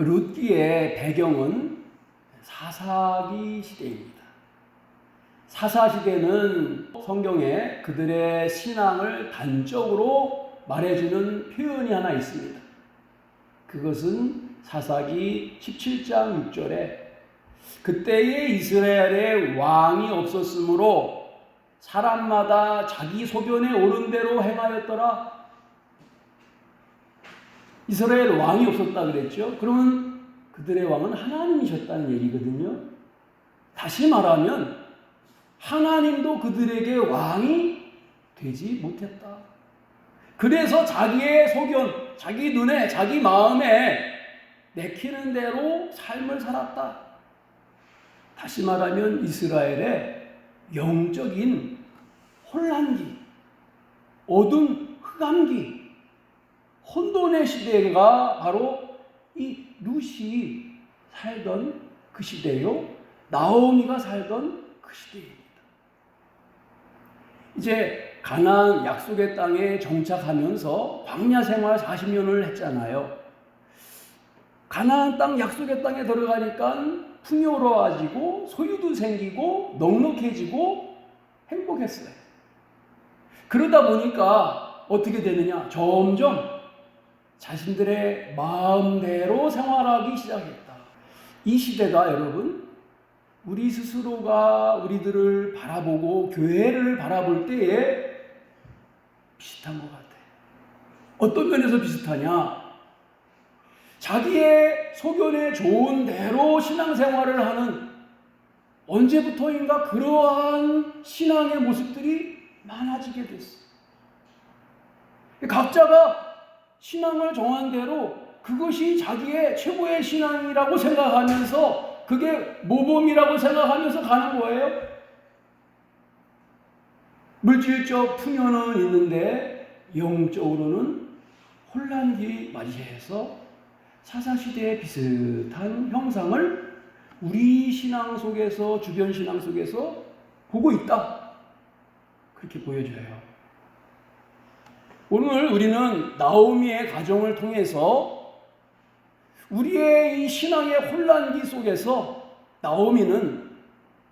룻기의 배경은 사사기 시대입니다. 사사시대는 성경에 그들의 신앙을 단적으로 말해주는 표현이 하나 있습니다. 그것은 사사기 17장 6절에 그때에 이스라엘에 왕이 없었으므로 사람마다 자기 소견에 오른 대로 행하였더라. 이스라엘 왕이 없었다 그랬죠. 그러면 그들의 왕은 하나님이셨다는 얘기거든요. 다시 말하면 하나님도 그들에게 왕이 되지 못했다. 그래서 자기의 소견, 자기 눈에, 자기 마음에 내키는 대로 삶을 살았다. 다시 말하면 이스라엘의 영적인 혼란기, 어둠, 흑암기, 혼돈의 시대가 바로 이 룻이 살던 그 시대요, 나오미가 살던 그 시대입니다. 이제 가나안 약속의 땅에 정착하면서 광야 생활 40년을 했잖아요. 가나안 땅 약속의 땅에 들어가니까 풍요로워지고 소유도 생기고 넉넉해지고 행복했어요. 그러다 보니까 어떻게 되느냐? 점점 자신들의 마음대로 생활하기 시작했다. 이 시대가 여러분, 우리 스스로가 우리들을 바라보고 교회를 바라볼 때에 비슷한 것 같아요. 어떤 면에서 비슷하냐? 자기의 소견에 좋은 대로 신앙생활을 하는, 언제부터인가 그러한 신앙의 모습들이 많아지게 됐어요. 각자가 신앙을 정한 대로 그것이 자기의 최고의 신앙이라고 생각하면서 그게 모범이라고 생각하면서 가는 거예요. 물질적 풍요는 있는데 영적으로는 혼란기 맞이해서 사사시대의 비슷한 형상을 우리 신앙 속에서, 주변 신앙 속에서 보고 있다. 그렇게 보여져요. 오늘 우리는 나오미의 가정을 통해서 우리의 이 신앙의 혼란기 속에서 나오미는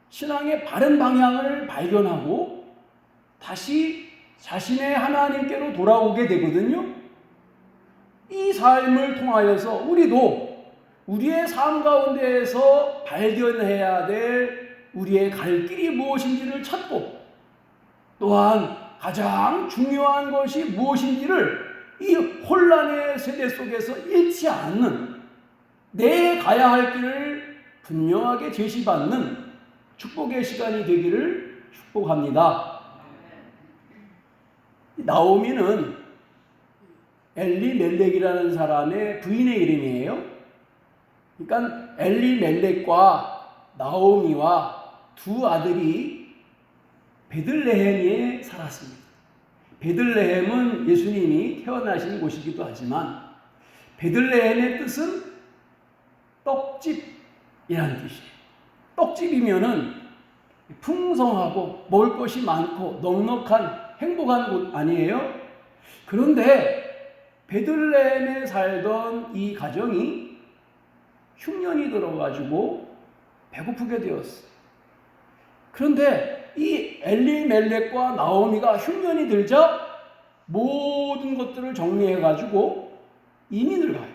신앙의 바른 방향을 발견하고 다시 자신의 하나님께로 돌아오게 되거든요. 이 삶을 통하여서 우리도 우리의 삶 가운데에서 발견해야 될 우리의 갈 길이 무엇인지를 찾고, 또한 가장 중요한 것이 무엇인지를 이 혼란의 세대 속에서 잃지 않는, 내 가야 할 길을 분명하게 제시받는 축복의 시간이 되기를 축복합니다. 나오미는 엘리멜렉이라는 사람의 부인의 이름이에요. 그러니까 엘리멜렉과 나오미와 두 아들이 베들레헴에 살았습니다. 베들레헴은 예수님이 태어나신 곳이기도 하지만 베들레헴의 뜻은 떡집이라는 뜻이에요. 떡집이면은 풍성하고 먹을 것이 많고 넉넉한 행복한 곳 아니에요? 그런데 베들레헴에 살던 이 가정이 흉년이 들어가지고 배고프게 되었어요. 그런데 이 엘리멜렉과 나오미가 흉년이 들자 모든 것들을 정리해가지고 이민을 가요.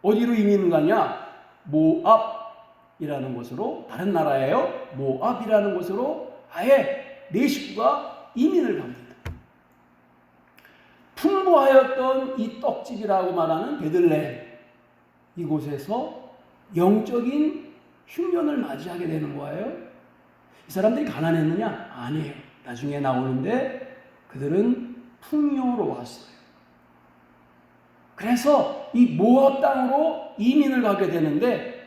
어디로 이민을 가냐? 모압이라는 곳으로, 다른 나라예요. 모압이라는 곳으로 아예 네 식구가 이민을 갑니다. 풍부하였던 이 떡집이라고 말하는 베들레헴, 이곳에서 영적인 흉년을 맞이하게 되는 거예요. 이 사람들이 가난했느냐? 아니에요. 나중에 나오는데 그들은 풍요로웠어요. 그래서 이 모압 땅으로 이민을 가게 되는데,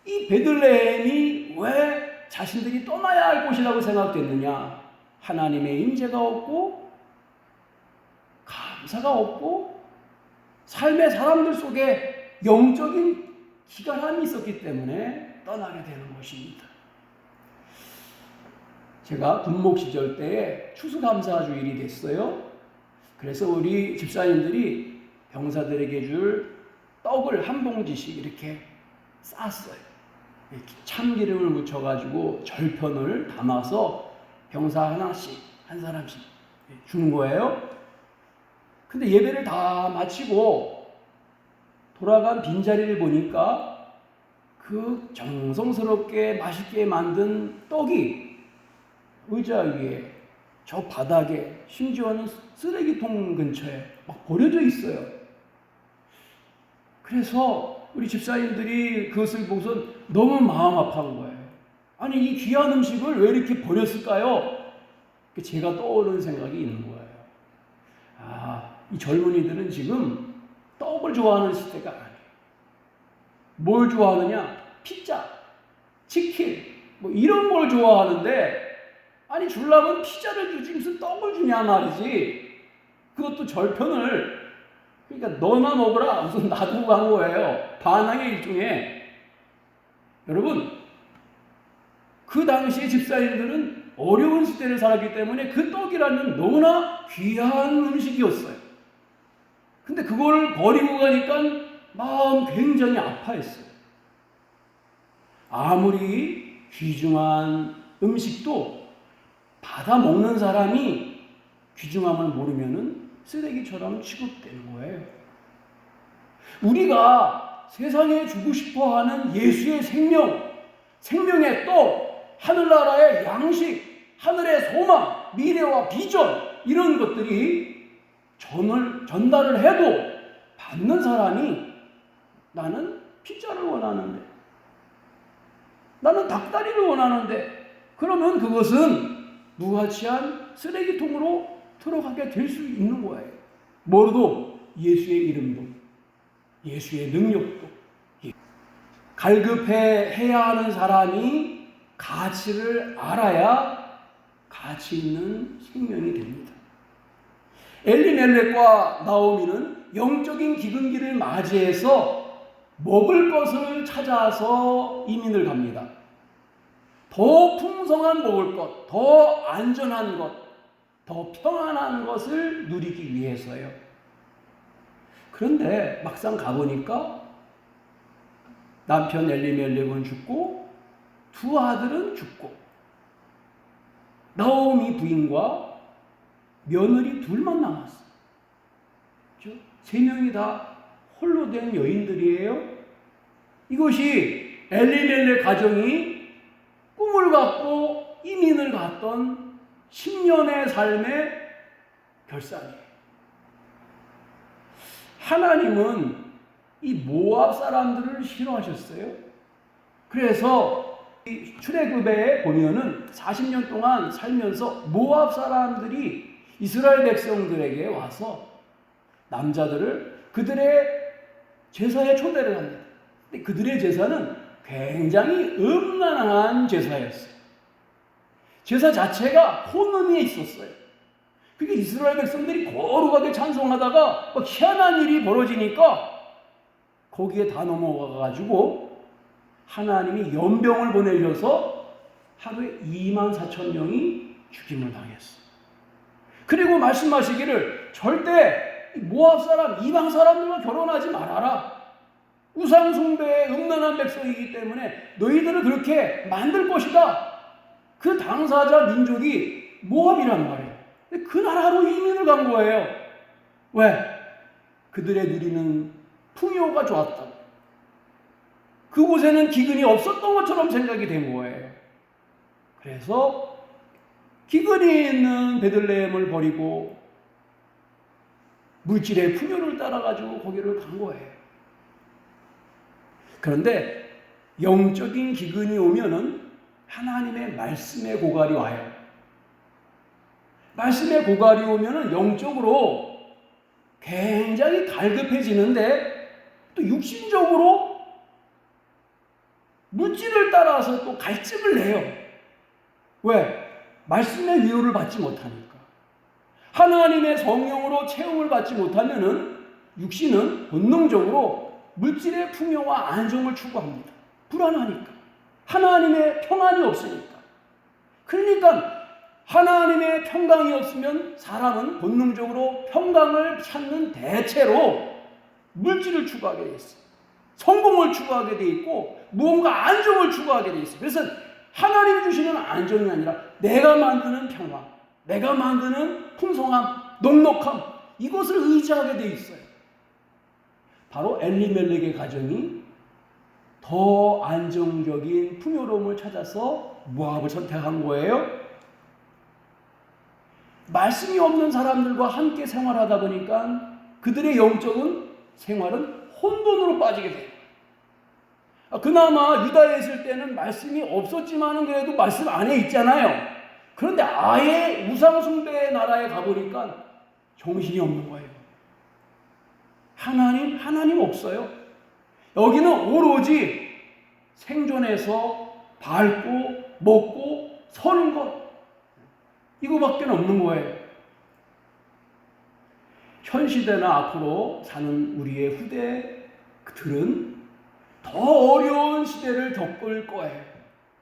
이 베들레헴이 왜 자신들이 떠나야 할 곳이라고 생각됐느냐? 하나님의 임재가 없고 감사가 없고 삶의 사람들 속에 영적인 기갈함이 있었기 때문에 떠나게 되는 것입니다. 제가 군목 시절 때에 추수감사주일이 됐어요. 그래서 우리 집사님들이 병사들에게 줄 떡을 한 봉지씩 이렇게 쌌어요. 참기름을 묻혀가지고 절편을 담아서 병사 하나씩, 한 사람씩 주는 거예요. 근데 예배를 다 마치고 돌아간 빈자리를 보니까 그 정성스럽게 맛있게 만든 떡이 의자 위에, 저 바닥에, 심지어는 쓰레기통 근처에 막 버려져 있어요. 그래서 우리 집사님들이 그것을 보고서 너무 마음 아파한 거예요. 아니, 이 귀한 음식을 왜 이렇게 버렸을까요? 제가 떠오르는 생각이 있는 거예요. 이 젊은이들은 지금 떡을 좋아하는 시대가 아니에요. 뭘 좋아하느냐? 피자, 치킨, 뭐 이런 걸 좋아하는데, 아니, 주려면 피자를 주지 무슨 떡을 주냐 말이지. 그것도 절편을, 그러니까 너나 먹으라 무슨 놔두고 간 거예요. 반항의 일종에. 여러분, 그 당시에 집사님들은 어려운 시대를 살았기 때문에 그 떡이라는 너무나 귀한 음식이었어요. 근데 그걸 버리고 가니까 마음 굉장히 아파했어요. 아무리 귀중한 음식도 받아 먹는 사람이 귀중함을 모르면은 쓰레기처럼 취급되는 거예요. 우리가 세상에 주고 싶어 하는 예수의 생명, 생명의 떡, 하늘나라의 양식, 하늘의 소망, 미래와 비전, 이런 것들이 전달을 해도 받는 사람이 나는 피자를 원하는데, 나는 닭다리를 원하는데, 그러면 그것은 무가치한 쓰레기통으로 들어가게 될 수 있는 거예요. 뭐로도 예수의 이름도, 예수의 능력도. 갈급해야 하는 사람이 가치를 알아야 가치 있는 생명이 됩니다. 엘리멜렉과 나오미는 영적인 기근기를 맞이해서 먹을 것을 찾아서 이민을 갑니다. 더 풍성한 먹을 것, 더 안전한 것, 더 평안한 것을 누리기 위해서요. 그런데 막상 가보니까 남편 엘리멜렉은 죽고 두 아들은 죽고 나오미 부인과 며느리 둘만 남았어요. 그렇죠? 세 명이 다 홀로 된 여인들이에요. 이것이 엘리멜렉 가정이 꿈을 갖고 이민을 갔던 10년의 삶의 결산이에요. 하나님은 이 모압 사람들을 싫어하셨어요. 그래서 출애굽에 보면은 40년 동안 살면서 모압 사람들이 이스라엘 백성들에게 와서 남자들을 그들의 제사에 초대를 합니다. 근데 그들의 제사는 굉장히 음란한 제사였어요. 제사 자체가 혼음이 있었어요. 그러니까 이스라엘 백성들이 거룩하게 찬송하다가 막 희한한 일이 벌어지니까 거기에 다 넘어가가지고 하나님이 연병을 보내셔서 하루에 24,000명이 죽임을 당했어요. 그리고 말씀하시기를 절대 모압 사람, 이방 사람들과 결혼하지 말아라. 우상 숭배의 음란한 백성이기 때문에 너희들을 그렇게 만들 것이다. 그 당사자 민족이 모압이란 말이에요. 그 나라로 이민을 간 거예요. 왜? 그들의 누리는 풍요가 좋았다고. 그곳에는 기근이 없었던 것처럼 생각이 된 거예요. 그래서 기근이 있는 베들레헴을 버리고 물질의 풍요를 따라가지고 거기를 간 거예요. 그런데 영적인 기근이 오면은 하나님의 말씀의 고갈이 와요. 말씀의 고갈이 오면은 영적으로 굉장히 갈급해지는데 또 육신적으로 물질을 따라서 또 갈증을 내요. 왜? 말씀의 위로를 받지 못하니까. 하나님의 성령으로 체험을 받지 못하면은 육신은 본능적으로 물질의 풍요와 안정을 추구합니다. 불안하니까. 하나님의 평안이 없으니까. 그러니까 하나님의 평강이 없으면 사람은 본능적으로 평강을 찾는 대체로 물질을 추구하게 돼 있어요. 성공을 추구하게 돼 있고 무언가 안정을 추구하게 돼 있어요. 그래서 하나님이 주시는 안정이 아니라 내가 만드는 평화, 내가 만드는 풍성함, 넉넉함, 이것을 의지하게 돼 있어요. 바로 엘리멜렉의 가정이 더 안정적인 풍요로움을 찾아서 모압을 선택한 거예요. 말씀이 없는 사람들과 함께 생활하다 보니까 그들의 영적인 생활은 혼돈으로 빠지게 돼요. 그나마 유다에 있을 때는 말씀이 없었지만은 그래도 말씀 안에 있잖아요. 그런데 아예 우상숭배의 나라에 가보니까 정신이 없는 거예요. 하나님 없어요. 여기는 오로지 생존해서 밟고 먹고 서는 것, 이거밖에 없는 거예요. 현 시대나 앞으로 사는 우리의 후대들은 더 어려운 시대를 겪을 거예요.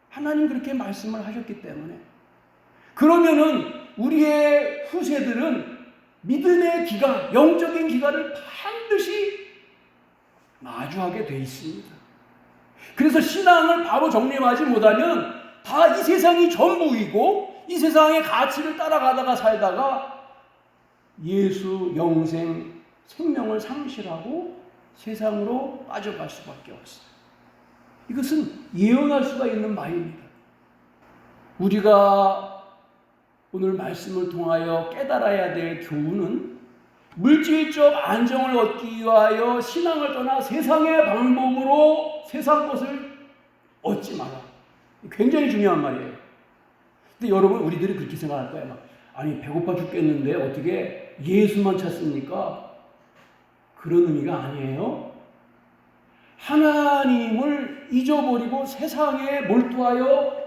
하나님 그렇게 말씀을 하셨기 때문에. 그러면은 우리의 후세들은 믿음의 기간, 영적인 기간을 반드시 마주하게 돼 있습니다. 그래서 신앙을 바로 정립하지 못하면 다 이 세상이 전부이고 이 세상의 가치를 따라가다가 살다가 예수, 영생, 생명을 상실하고 세상으로 빠져갈 수밖에 없어요. 이것은 예언할 수가 있는 바입니다. 우리가 오늘 말씀을 통하여 깨달아야 될 교훈은 물질적 안정을 얻기 위하여 신앙을 떠나 세상의 방법으로 세상 것을 얻지 마라. 굉장히 중요한 말이에요. 근데 여러분, 우리들이 그렇게 생각할 거예요. 아니, 배고파 죽겠는데 어떻게 예수만 찾습니까? 그런 의미가 아니에요. 하나님을 잊어버리고 세상에 몰두하여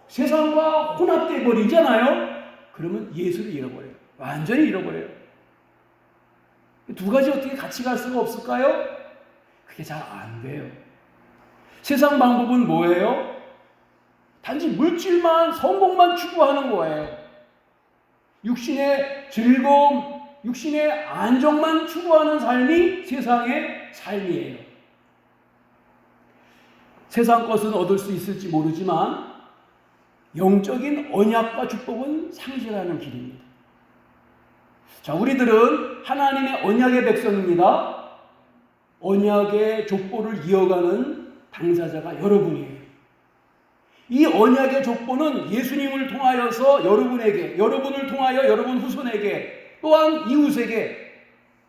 세상과 혼합되어 버리잖아요. 그러면 예수를 잃어버려요. 완전히 잃어버려요. 두 가지 어떻게 같이 갈 수가 없을까요? 그게 잘 안 돼요. 세상 방법은 뭐예요? 단지 물질만, 성공만 추구하는 거예요. 육신의 즐거움, 육신의 안정만 추구하는 삶이 세상의 삶이에요. 세상 것은 얻을 수 있을지 모르지만 영적인 언약과 축복은 상실하는 길입니다. 자, 우리들은 하나님의 언약의 백성입니다. 언약의 족보를 이어가는 당사자가 여러분이에요. 이 언약의 족보는 예수님을 통하여서 여러분에게, 여러분을 통하여 여러분 후손에게, 또한 이웃에게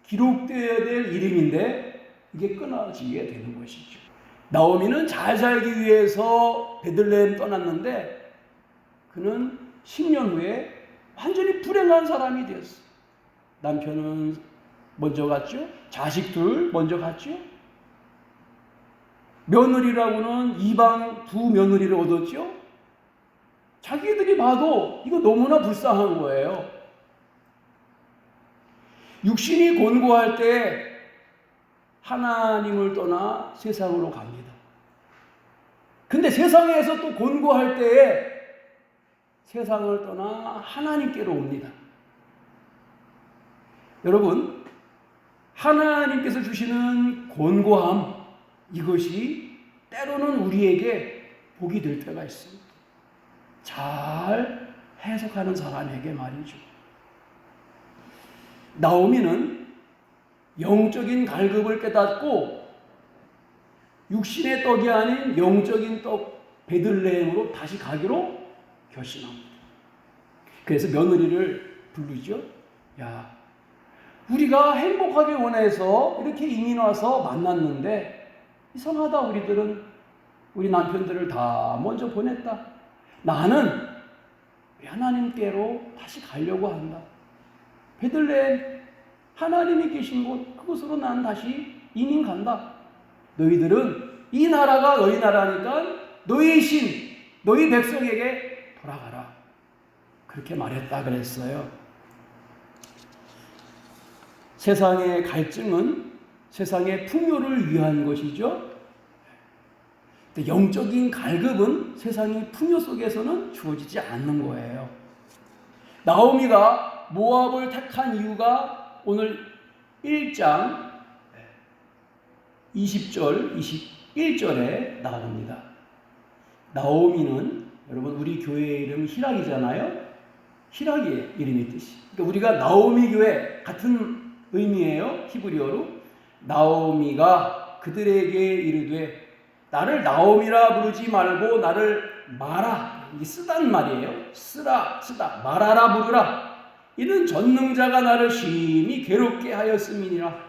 기록되어야 될 이름인데 이게 끊어지게 되는 것이죠. 나오미는 잘 살기 위해서 베들레헴 떠났는데 그는 10년 후에 완전히 불행한 사람이 되었어요. 남편은 먼저 갔죠. 자식들 먼저 갔죠. 며느리라고는 이방 두 며느리를 얻었죠. 자기들이 봐도 이거 너무나 불쌍한 거예요. 육신이 곤고할 때 하나님을 떠나 세상으로 갑니다. 근데 세상에서 또 곤고할 때에 세상을 떠나 하나님께로 옵니다. 여러분, 하나님께서 주시는 곤고함, 이것이 때로는 우리에게 복이 될 때가 있습니다. 잘 해석하는 사람에게 말이죠. 나오미는 영적인 갈급을 깨닫고 육신의 떡이 아닌 영적인 떡 베들레헴으로 다시 가기로 결심합니다. 그래서 며느리를 부르죠. 야, 우리가 행복하게 원해서 이렇게 이민 와서 만났는데 이상하다. 우리 남편들을 다 먼저 보냈다. 나는 하나님께로 다시 가려고 한다. 베들레헴 하나님이 계신 곳, 그곳으로 난 다시 이민 간다. 너희들은 이 나라가 너희 나라니까 너희 신, 너희 백성에게 돌아가라. 그렇게 말했다 그랬어요. 세상의 갈증은 세상의 풍요를 위한 것이죠. 영적인 갈급은 세상의 풍요 속에서는 주어지지 않는 거예요. 나오미가 모압을 택한 이유가 오늘 1장 20절, 21절에 나옵니다. 나오미는 여러분 우리 교회 이름 희락이잖아요. 희락이에요. 이름의 뜻이. 그러니까 우리가 나오미 교회 같은 의미예요. 히브리어로. 나오미가 그들에게 이르되 나를 나오미라 부르지 말고 나를 마라. 이게 쓰단 말이에요. 쓰다. 말하라 부르라. 이는 전능자가 나를 심히 괴롭게 하였음이니라.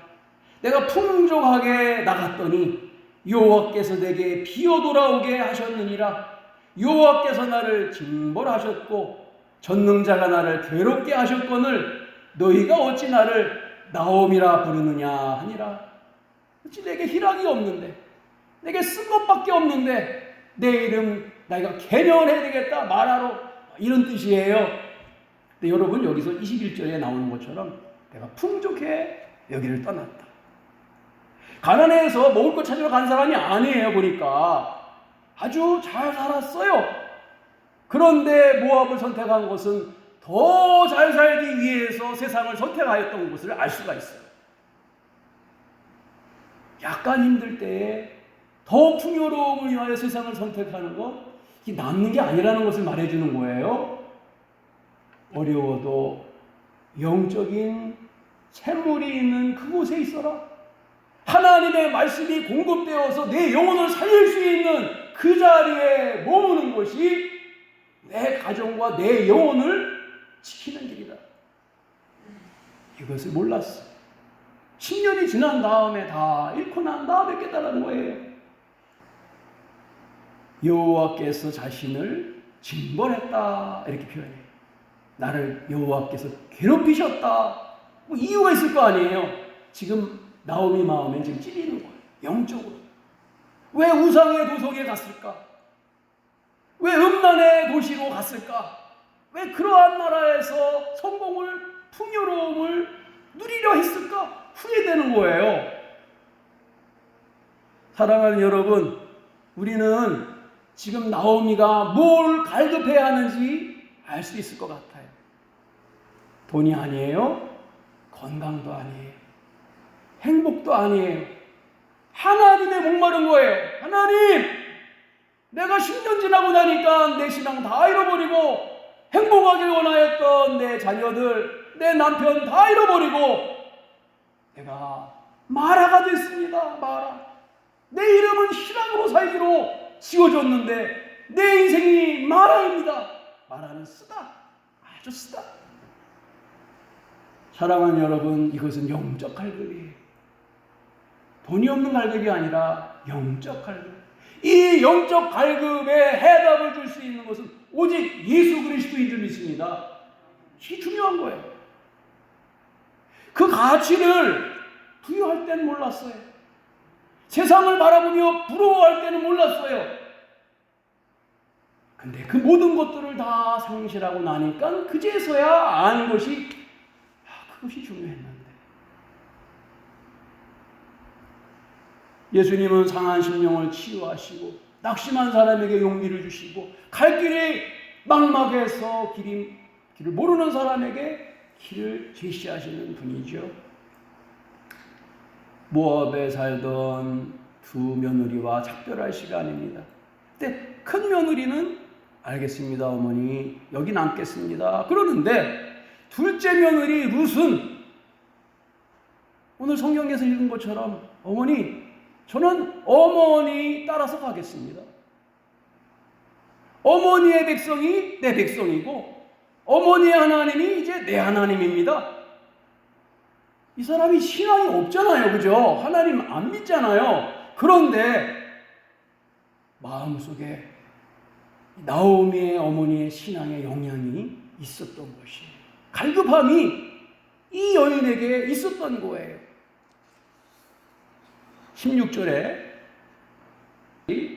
내가 풍족하게 나갔더니 여호와께서 내게 비어 돌아오게 하셨느니라. 여호와께서 나를 징벌하셨고 전능자가 나를 괴롭게 하셨거늘 너희가 어찌 나를 나옴이라 부르느냐 하니라. 어찌 내게 희락이 없는데, 내게 쓴 것밖에 없는데 내 이름 내가 개명해야 되겠다 말하러, 이런 뜻이에요. 근데 여러분 여기서 21절에 나오는 것처럼 내가 풍족해 여기를 떠났다. 가난해서 먹을 것 찾으러 간 사람이 아니에요. 보니까 아주 잘 살았어요. 그런데 모압을 선택한 것은 더 잘 살기 위해서 세상을 선택하였던 것을 알 수가 있어요. 약간 힘들 때에 더 풍요로움을 위하여 세상을 선택하는 것, 이게 남는 게 아니라는 것을 말해주는 거예요. 어려워도 영적인 샘물이 있는 그곳에 있어라. 하나님의 말씀이 공급되어서 내 영혼을 살릴 수 있는 그 자리에 머무는 것이 내 가정과 내 영혼을 지키는 길이다. 이것을 몰랐어. 10년이 지난 다음에 다 잃고 난 다음에 깨달은 거예요. 여호와께서 자신을 징벌했다 이렇게 표현해요. 나를 여호와께서 괴롭히셨다. 뭐 이유가 있을 거 아니에요. 지금 나오미 마음에 지금 찔리는 거예요. 영적으로. 왜 우상의 도성에 갔을까? 왜 음란의 도시로 갔을까? 왜 그러한 나라에서 성공을, 풍요로움을 누리려 했을까? 후회되는 거예요. 사랑하는 여러분, 우리는 지금 나오미가 뭘 갈급해야 하는지 알 수 있을 것 같아요. 돈이 아니에요. 건강도 아니에요. 행복도 아니에요. 하나님의 목마른 거예요. 하나님, 내가 10년 지나고 나니까 내 신앙 다 잃어버리고 행복하길 원하였던 내 자녀들, 내 남편 다 잃어버리고 내가 마라가 됐습니다. 마라. 내 이름은 희락으로 살기로 지어줬는데 내 인생이 마라입니다. 마라는 쓰다. 아주 쓰다. 사랑하는 여러분, 이것은 영적 갈급이에요. 돈이 없는 갈급이 아니라 영적 갈급. 이 영적 갈급에 해답을 줄 수 있는 것은 오직 예수 그리스도인 줄 믿습니다. 이게 중요한 거예요. 그 가치를 부여할 때는 몰랐어요. 세상을 바라보며 부러워할 때는 몰랐어요. 근데 그 모든 것들을 다 상실하고 나니까 그제서야 아는 것이, 그것이 중요했는데. 예수님은 상한 심령을 치유하시고 낙심한 사람에게 용기를 주시고 갈 길이 막막해서 길을 모르는 사람에게 길을 제시하시는 분이죠. 모압에 살던 두 며느리와 작별할 시간입니다. 그때 큰 며느리는 알겠습니다, 어머니, 여기 남겠습니다. 그러는데 둘째 며느리 룻은 오늘 성경에서 읽은 것처럼 어머니, 저는 어머니 따라서 가겠습니다. 어머니의 백성이 내 백성이고 어머니의 하나님이 이제 내 하나님입니다. 이 사람이 신앙이 없잖아요. 그죠? 하나님 안 믿잖아요. 그런데 마음속에 나오미의 어머니의 신앙의 영향이 있었던 것이에요. 갈급함이 이 여인에게 있었던 거예요. 16절에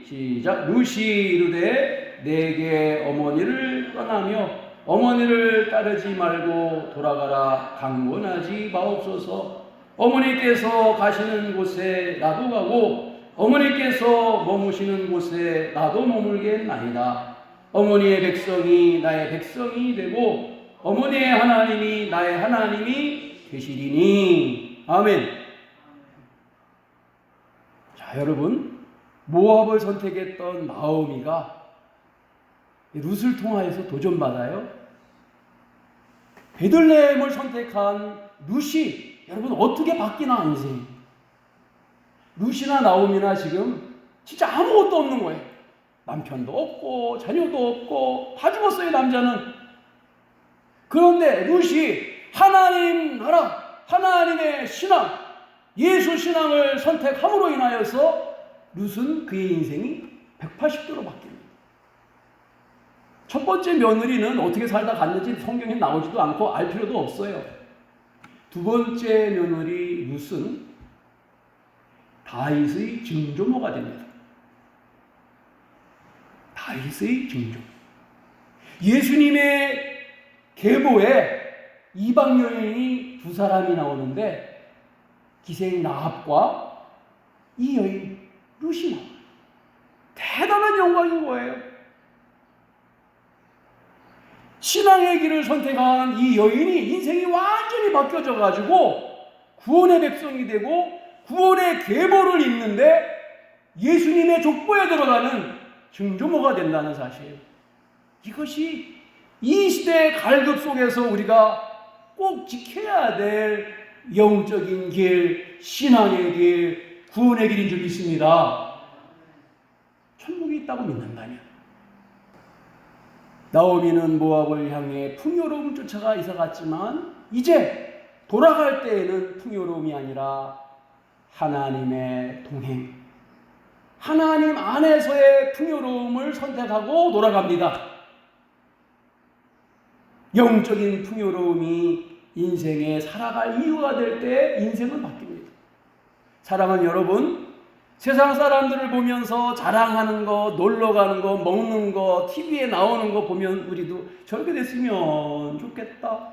시작. 룻이 이르되 내게 어머니를 떠나며 어머니를 따르지 말고 돌아가라. 강권하지 마옵소서. 어머니께서 가시는 곳에 나도 가고 어머니께서 머무시는 곳에 나도 머물겠나이다. 어머니의 백성이 나의 백성이 되고 어머니의 하나님이 나의 하나님이 되시리니. 아멘. 자, 여러분, 모압을 선택했던 나오미가 룻을 통하여서 도전받아요. 베들레헴을 선택한 룻이 여러분 어떻게 바뀌나 인생이. 룻이나 나오미나 지금 진짜 아무것도 없는 거예요. 남편도 없고 자녀도 없고 다 죽었어요, 남자는. 그런데 룻이 하나님 나라, 하나님의 신앙, 예수 신앙을 선택함으로 인하여서 룻은 그의 인생이 180도로 바뀝니다. 첫 번째 며느리는 어떻게 살다 갔는지 성경에 나오지도 않고 알 필요도 없어요. 두 번째 며느리 룻은 다윗의 증조모가 됩니다. 다윗의 증조모. 예수님의 계보에 이방 여인이 두 사람이 나오는데 기생 라합과 이 여인 룻이 나와요. 대단한 영광인 거예요. 신앙의 길을 선택한 이 여인이 인생이 완전히 바뀌어져 가지고 구원의 백성이 되고 구원의 계보를 잇는데 예수님의 족보에 들어가는 증조모가 된다는 사실. 이것이 이 시대의 갈급 속에서 우리가 꼭 지켜야 될 영적인 길, 신앙의 길, 구원의 길인 줄 믿습니다. 천국이 있다고 믿는다면. 나오미는 모압을 향해 풍요로움 쫓아가 이사 갔지만 이제 돌아갈 때에는 풍요로움이 아니라 하나님의 동행, 하나님 안에서의 풍요로움을 선택하고 돌아갑니다. 영적인 풍요로움이 인생에 살아갈 이유가 될 때 인생은 바뀝니다. 사랑하는 여러분, 세상 사람들을 보면서 자랑하는 거, 놀러 가는 거, 먹는 거, TV에 나오는 거 보면 우리도 저렇게 됐으면 좋겠다.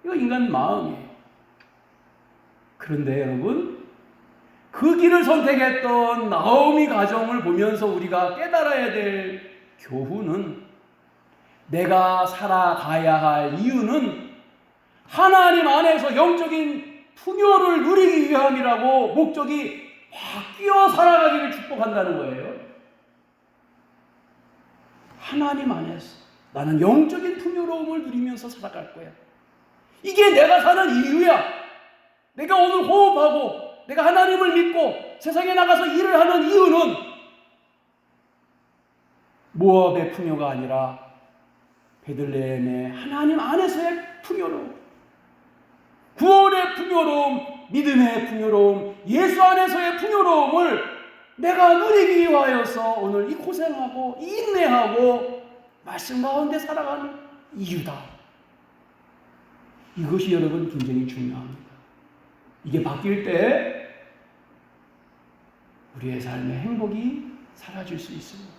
이거 인간 마음이에요. 그런데 여러분, 그 길을 선택했던 나오미 가정을 보면서 우리가 깨달아야 될 교훈은, 내가 살아가야 할 이유는 하나님 안에서 영적인 풍요를 누리기 위함이라고 목적이 바뀌어 살아가기를 축복한다는 거예요. 하나님 안에서 나는 영적인 풍요로움을 누리면서 살아갈 거야. 이게 내가 사는 이유야. 내가 오늘 호흡하고 내가 하나님을 믿고 세상에 나가서 일을 하는 이유는 모압의 풍요가 아니라 베들레헴의 하나님 안에서의 풍요로움, 구원의 풍요로움, 믿음의 풍요로움, 예수 안에서의 풍요로움을 내가 누리기 위하여서 오늘 이 고생하고 이 인내하고 말씀 가운데 살아가는 이유다. 이것이 여러분 굉장히 중요합니다. 이게 바뀔 때 우리의 삶의 행복이 사라질 수 있습니다.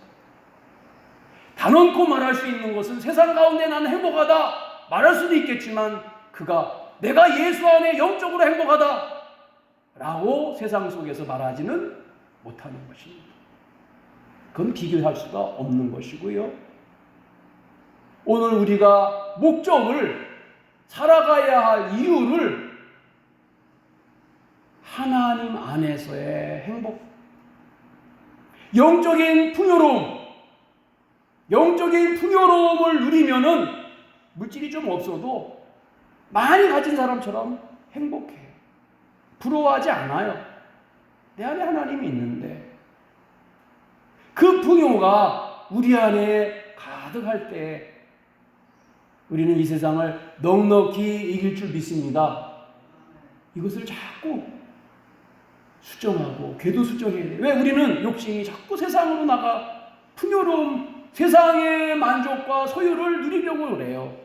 단언코 말할 수 있는 것은 세상 가운데 나는 행복하다 말할 수도 있겠지만 그가 내가 예수 안에 영적으로 행복하다 라고 세상 속에서 말하지는 못하는 것입니다. 그건 비교할 수가 없는 것이고요. 오늘 우리가 목적을, 살아가야 할 이유를 하나님 안에서의 행복, 영적인 풍요로움, 영적인 풍요로움을 누리면은 물질이 좀 없어도 많이 가진 사람처럼 행복해요. 부러워하지 않아요. 내 안에 하나님이 있는데 그 풍요가 우리 안에 가득할 때 우리는 이 세상을 넉넉히 이길 줄 믿습니다. 이것을 자꾸 수정하고 궤도수정해야 돼요. 왜 우리는 욕심이 자꾸 세상으로 나가 풍요로움, 세상의 만족과 소유를 누리려고 그래요.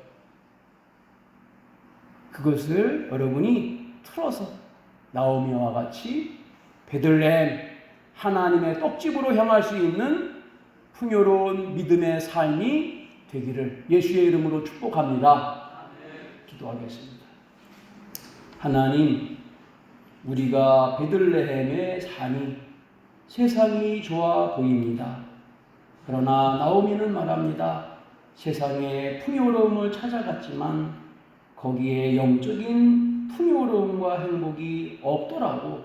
그것을 여러분이 틀어서 나오미와 같이 베들레헴 하나님의 떡집으로 향할 수 있는 풍요로운 믿음의 삶이 되기를 예수의 이름으로 축복합니다. 기도하겠습니다. 하나님, 우리가 베들레헴의 삶이 세상이 좋아 보입니다. 그러나 나오미는 말합니다. 세상의 풍요로움을 찾아갔지만 거기에 영적인 풍요로움과 행복이 없더라고.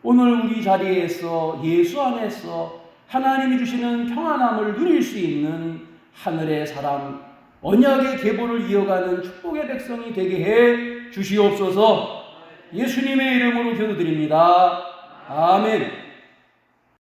오늘 우리 자리에서 예수 안에서 하나님이 주시는 평안함을 누릴 수 있는 하늘의 사람, 언약의 계보를 이어가는 축복의 백성이 되게 해 주시옵소서. 예수님의 이름으로 기도드립니다. 아멘.